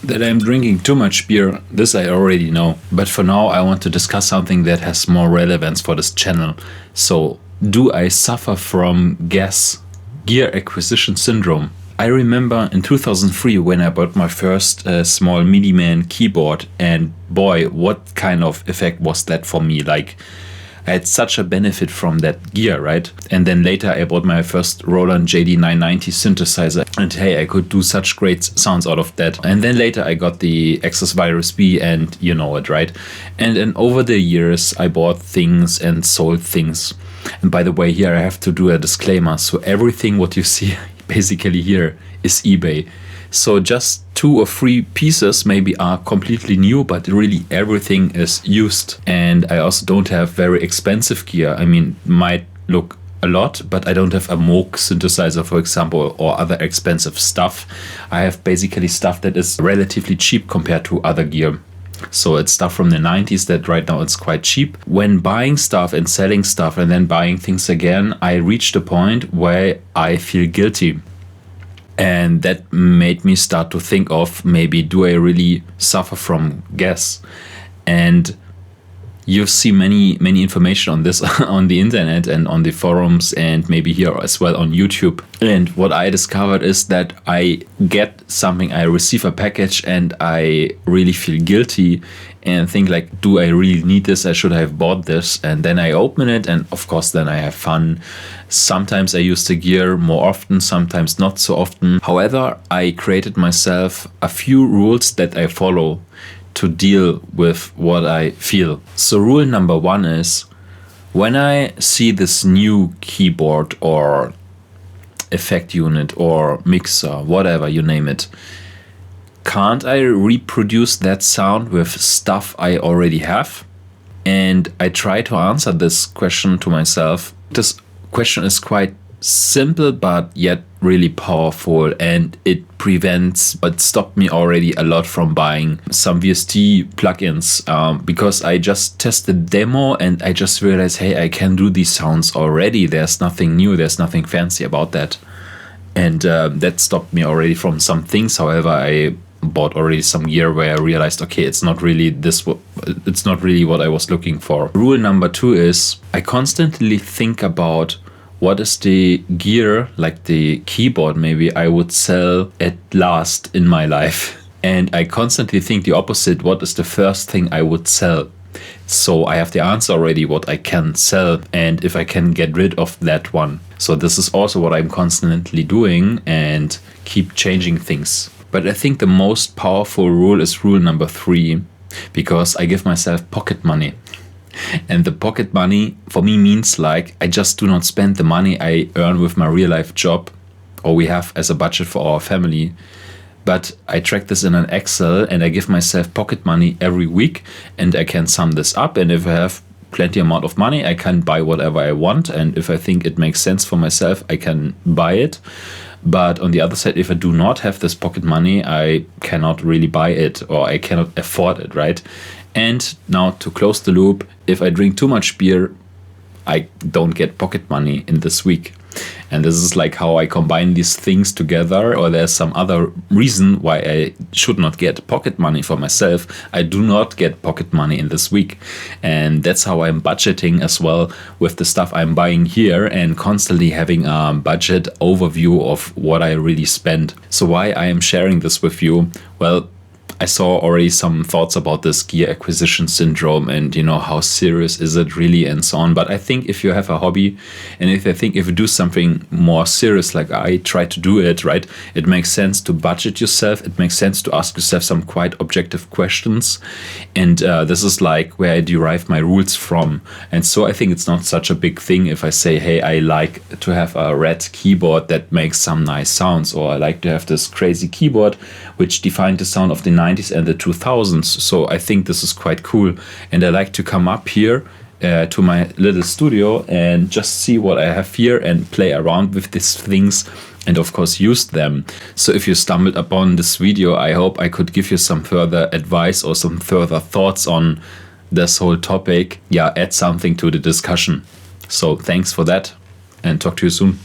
That I'm drinking too much beer, this I already know. But for now, I want to discuss something that has more relevance for this channel. So, do I suffer from G.A.S, gear acquisition syndrome? I remember in 2003 when I bought my first small Miniman keyboard, and boy, what kind of effect was that for me? Like, I had such a benefit from that gear, right? And then later I bought my first Roland JD990 synthesizer, and hey, I could do such great sounds out of that. And then later I got the Access Virus B, and you know it, right? And then over the years I bought things and sold things. And by the way, here I have to do a disclaimer. So everything what you see basically here is eBay. So just 2 or 3 pieces maybe are completely new, but really everything is used. And I also don't have very expensive gear. I mean, might look a lot, but I don't have a Moog synthesizer, for example, or other expensive stuff. I have basically stuff that is relatively cheap compared to other gear. So it's stuff from the 90s that right now it's quite cheap. When buying stuff and selling stuff and then buying things again, I reached a point where I feel guilty. And that made me start to think of, maybe do I really suffer from G.A.S? And you see many information on this on the internet and on the forums, and maybe here as well on YouTube. And what I discovered is that I get something, I receive a package, and I really feel guilty and think like, do I really need this? I should have bought this. And then I open it, and of course then I have fun. Sometimes I use the gear more often, sometimes not so often. However, I created myself a few rules that I follow to deal with what I feel. So rule number 1 is, when I see this new keyboard or effect unit or mixer, whatever you name it, can't I reproduce that sound with stuff I already have? And I try to answer this question to myself. This question is quite simple, but yet really powerful, and it stopped me already a lot from buying some VST plugins, because I just tested demo and I just realized, hey, I can do these sounds already. There's nothing new, there's nothing fancy about that. And that stopped me already from some things. However, I bought already some gear where I realized, okay, it's not really what I was looking for. Rule number 2 is, I constantly think about what is the gear, like the keyboard maybe, I would sell at last in my life. And I constantly think the opposite, what is the first thing I would sell? So I have the answer already, what I can sell, and if I can get rid of that one. So this is also what I'm constantly doing, and keep changing things. But I think the most powerful rule is rule number 3, because I give myself pocket money. And the pocket money for me means like, I just do not spend the money I earn with my real life job, or we have as a budget for our family, but I track this in an Excel, and I give myself pocket money every week, and I can sum this up. And if I have plenty amount of money, I can buy whatever I want, and if I think it makes sense for myself, I can buy it. But on the other side, if I do not have this pocket money, I cannot really buy it, or I cannot afford it, right? And now to close the loop, if I drink too much beer, I don't get pocket money in this week. And this is like how I combine these things together, or there's some other reason why I should not get pocket money for myself. I do not get pocket money in this week. And that's how I'm budgeting as well with the stuff I'm buying here, and constantly having a budget overview of what I really spend. So why I am sharing this with you? Well, I saw already some thoughts about this gear acquisition syndrome, and how serious is it really, and so on. But I think if you have a hobby, and if you do something more serious like I try to do it, right, it makes sense to budget yourself. It makes sense to ask yourself some quite objective questions. And this is like where I derive my rules from. And so I think it's not such a big thing if I say, hey, I like to have a red keyboard that makes some nice sounds, or I like to have this crazy keyboard which defined the sound of the 90s and the 2000s. So I think this is quite cool, and I like to come up here to my little studio and just see what I have here and play around with these things, and of course use them. So if you stumbled upon this video, I hope I could give you some further advice or some further thoughts on this whole topic. Yeah, add something to the discussion. So thanks for that, and talk to you soon.